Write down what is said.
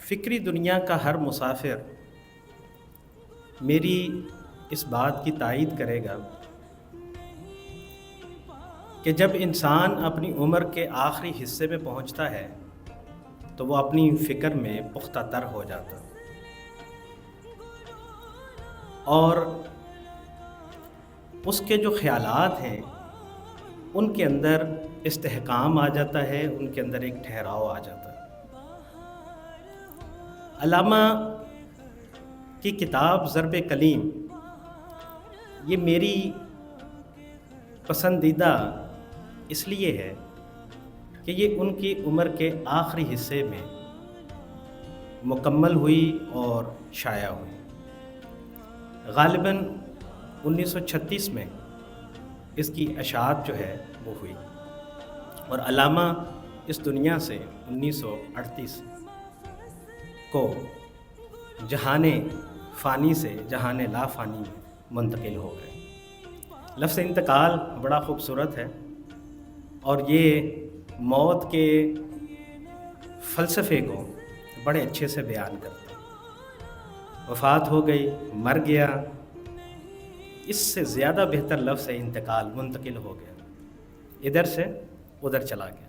فکری دنیا کا ہر مسافر میری اس بات کی تائید کرے گا کہ جب انسان اپنی عمر کے آخری حصے میں پہنچتا ہے تو وہ اپنی فکر میں پختہ تر ہو جاتا اور اس کے جو خیالات ہیں ان کے اندر استحکام آ جاتا ہے، ان کے اندر ایک ٹھہراؤ آ جاتا ہے۔ علامہ کی کتاب ضرب کلیم یہ میری پسندیدہ اس لیے ہے کہ یہ ان کی عمر کے آخری حصے میں مکمل ہوئی اور شائع ہوئی۔ غالباً 1936 میں اس کی اشاعت جو ہے وہ ہوئی اور علامہ اس دنیا سے 1938 کو جہان فانی سے جہان لا فانی میں منتقل ہو گئے۔ لفظ انتقال بڑا خوبصورت ہے اور یہ موت کے فلسفے کو بڑے اچھے سے بیان کرتا ہے۔ وفات ہو گئی، مر گیا، اس سے زیادہ بہتر لفظ ہے انتقال، منتقل ہو گیا، ادھر سے ادھر چلا گیا۔